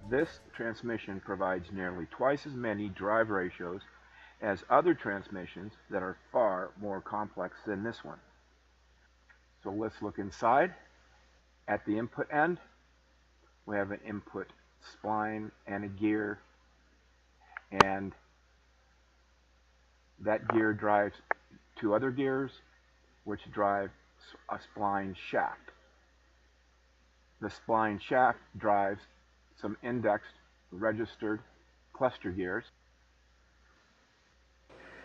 This transmission provides nearly twice as many drive ratios as other transmissions that are far more complex than this one. So let's look inside. At the input end, we have an input spline and a gear, and that gear drives two other gears which drive a spline shaft. The spline shaft drives some indexed registered cluster gears.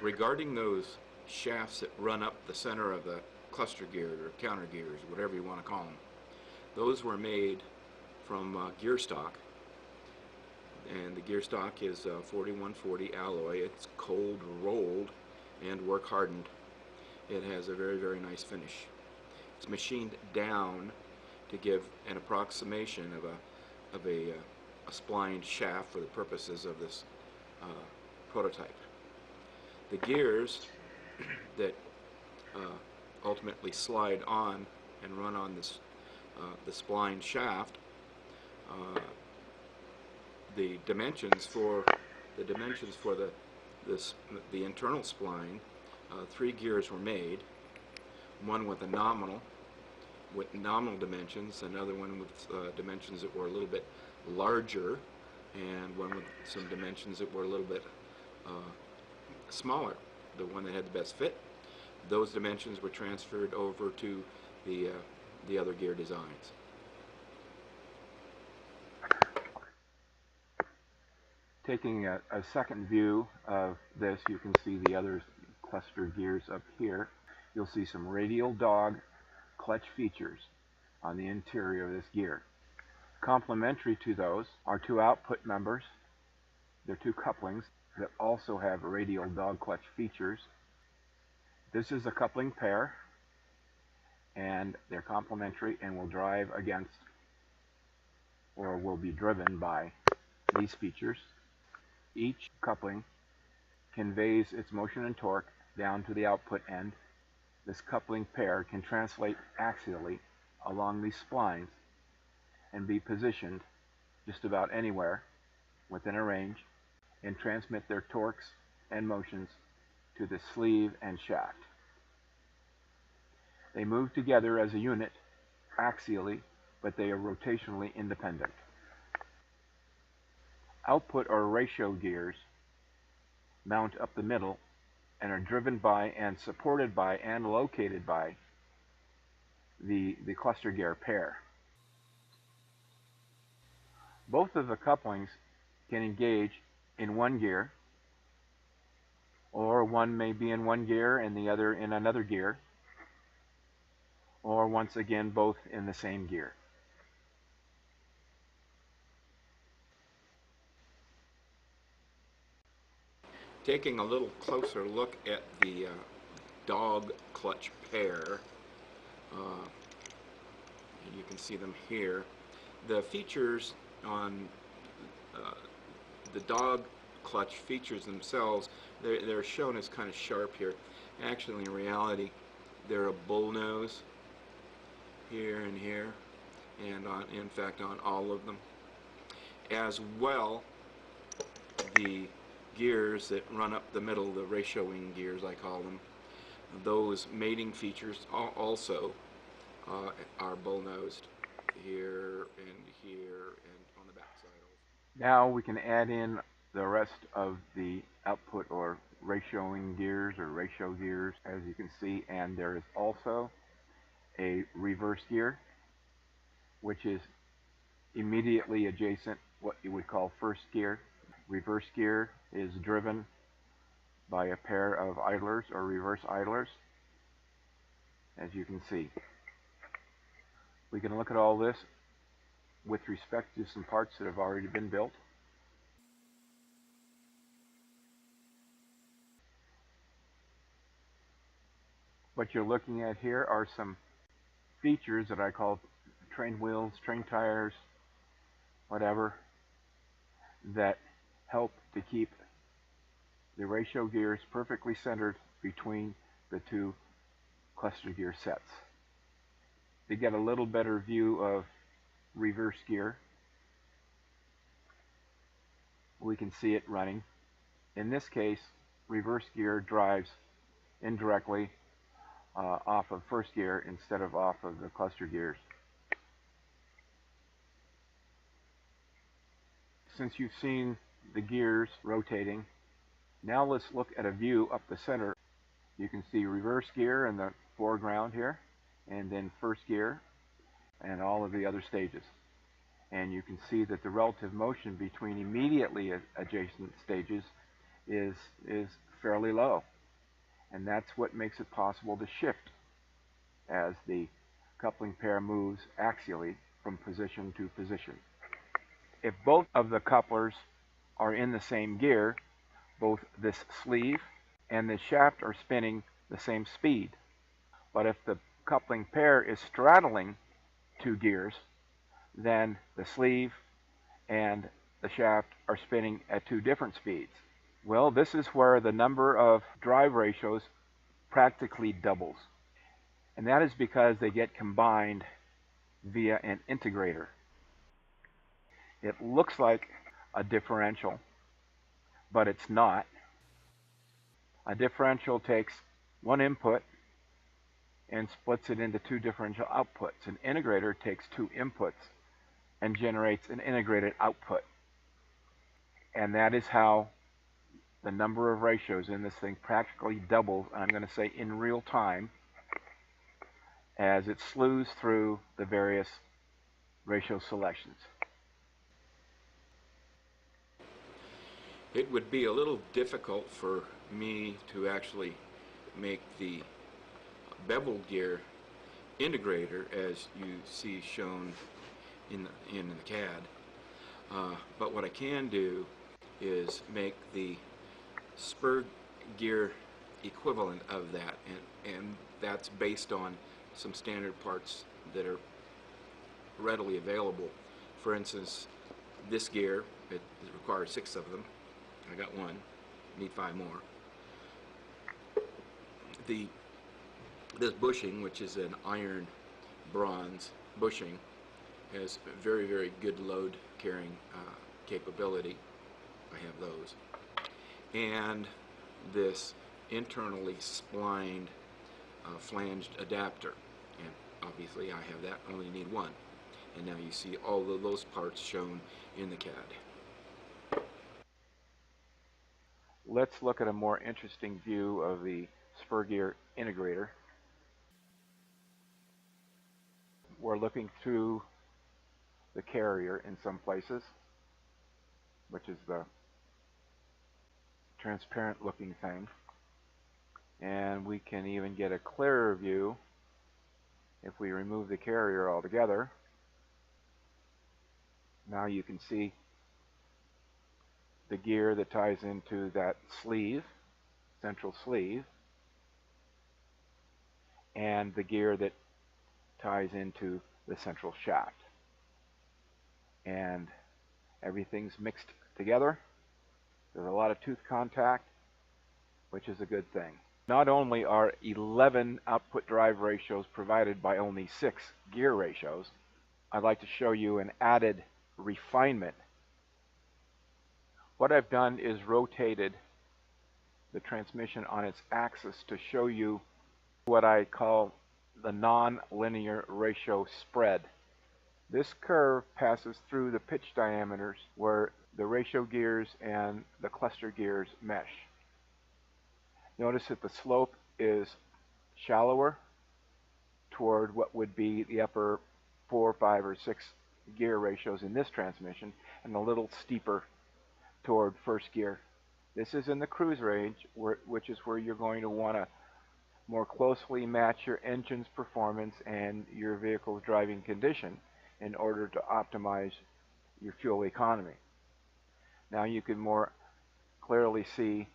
Regarding those shafts that run up the center of the cluster gear or counter gears, whatever you want to call them, those were made from gear stock, and the gear stock is 4140 alloy. It's cold rolled and work hardened. It has a very, very nice finish. It's machined down to give an approximation of a spline shaft for the purposes of this prototype. The gears that ultimately slide on and run on this the spline shaft, the dimensions for the internal spline, 3 gears were made. One with nominal dimensions, another one with dimensions that were a little bit larger, and one with some dimensions that were a little bit smaller. The one that had the best fit, those dimensions were transferred over to the other gear designs. Taking a second view of this, you can see the other cluster gears up here. You'll see some radial dog clutch features on the interior of this gear. Complementary to those are 2 output members. They're 2 couplings that also have radial dog clutch features. This is a coupling pair, and they're complementary and will drive against or will be driven by these features. Each coupling conveys its motion and torque down to the output end. This coupling pair can translate axially along these splines and be positioned just about anywhere within a range and transmit their torques and motions to the sleeve and shaft. They move together as a unit axially, but they are rotationally independent. Output or ratio gears mount up the middle and are driven by and supported by and located by the cluster gear pair. Both of the couplings can engage in one gear, or one may be in one gear and the other in another gear, or once again both in the same gear. Taking a little closer look at the dog clutch pair, and you can see them here. The features on the dog clutch features themselves, they're shown as kind of sharp here. Actually, in reality, they're a bull nose here and here, and in fact on all of them. As well, the gears that run up the middle, the ratioing gears I call them, those mating features also are bull-nosed here and on the back side. Now we can add in the rest of the output or ratioing gears or ratio gears, as you can see, and there is also a reverse gear, which is immediately adjacent what you would call first gear. Reverse gear is driven by a pair of idlers or reverse idlers, as you can see. We can look at all this with respect to some parts that have already been built. What you're looking at here are some features that I call train wheels, train tires, whatever, that help to keep the ratio gears perfectly centered between the 2 cluster gear sets. To get a little better view of reverse gear, we can see it running. In this case, reverse gear drives indirectly off of first gear instead of off of the cluster gears. Since you've seen the gears rotating, now let's look at a view up the center. You can see reverse gear in the foreground here, and then first gear and all of the other stages. And you can see that the relative motion between immediately adjacent stages is fairly low. And that's what makes it possible to shift as the coupling pair moves axially from position to position. If both of the couplers are in the same gear, both this sleeve and the shaft are spinning the same speed. But if the coupling pair is straddling two gears, then the sleeve and the shaft are spinning at two different speeds. Well, this is where the number of drive ratios practically doubles. And that is because they get combined via an integrator. It looks like a differential, but it's not. A differential takes one input and splits it into two differential outputs. An integrator takes two inputs and generates an integrated output. And that is how the number of ratios in this thing practically doubles, I'm going to say in real time, as it slews through the various ratio selections. It would be a little difficult for me to actually make the bevel gear integrator as you see shown in the CAD. But what I can do is make the spur gear equivalent of that, and that's based on some standard parts that are readily available. For instance, this gear, it requires 6 of them. I got 1, need 5 more. This bushing, which is an iron bronze bushing, has very, very good load carrying capability. I have those. And this internally splined flanged adapter, and obviously I have that, only need 1. And now you see all of those parts shown in the CAD. Let's look at a more interesting view of the spur gear integrator. We're looking through the carrier in some places, which is the transparent looking thing, and we can even get a clearer view if we remove the carrier altogether. Now you can see the gear that ties into that sleeve, central sleeve, and the gear that ties into the central shaft. And everything's mixed together. There's a lot of tooth contact, which is a good thing. Not only are 11 output drive ratios provided by only 6 gear ratios, I'd like to show you an added refinement. What I've done is rotated the transmission on its axis to show you what I call the non-linear ratio spread. This curve passes through the pitch diameters where the ratio gears and the cluster gears mesh. Notice that the slope is shallower toward what would be the upper 4, 5, or 6 gear ratios in this transmission, and a little steeper toward first gear. This is in the cruise range, which is where you're going to want to more closely match your engine's performance and your vehicle's driving condition in order to optimize your fuel economy. Now you can more clearly see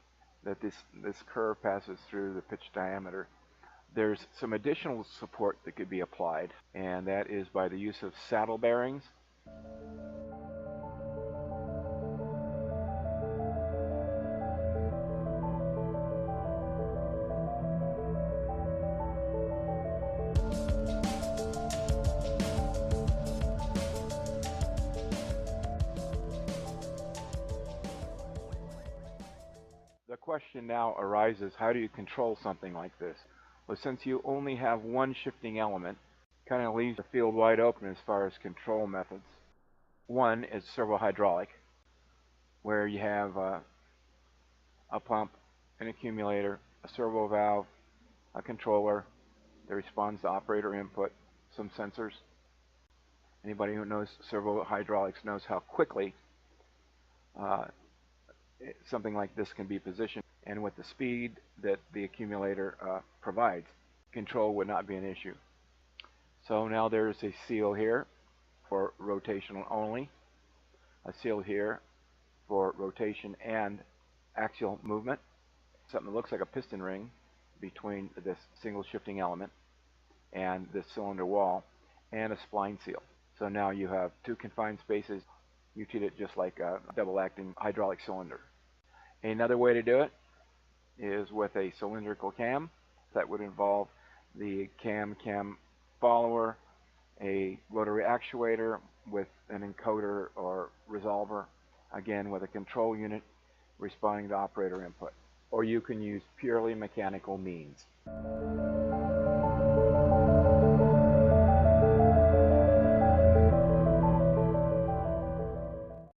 that this curve passes through the pitch diameter. There's some additional support that could be applied, and that is by the use of saddle bearings. question now arises, how do you control something like this? Well, since you only have one shifting element, kind of leaves the field wide open as far as control methods. One is servo-hydraulic, where you have a pump, an accumulator, a servo valve, a controller that responds to operator input, some sensors. Anybody who knows servo-hydraulics knows how quickly uh, something like this can be positioned, and with the speed that the accumulator provides, control would not be an issue. So now there's a seal here for rotational only, a seal here for rotation and axial movement, something that looks like a piston ring between this single shifting element and this cylinder wall, and a spline seal. So now you have two confined spaces. You treat it just like a double-acting hydraulic cylinder. Another way to do it is with a cylindrical cam. That would involve the cam follower, a rotary actuator with an encoder or resolver, again with a control unit responding to operator input. Or you can use purely mechanical means.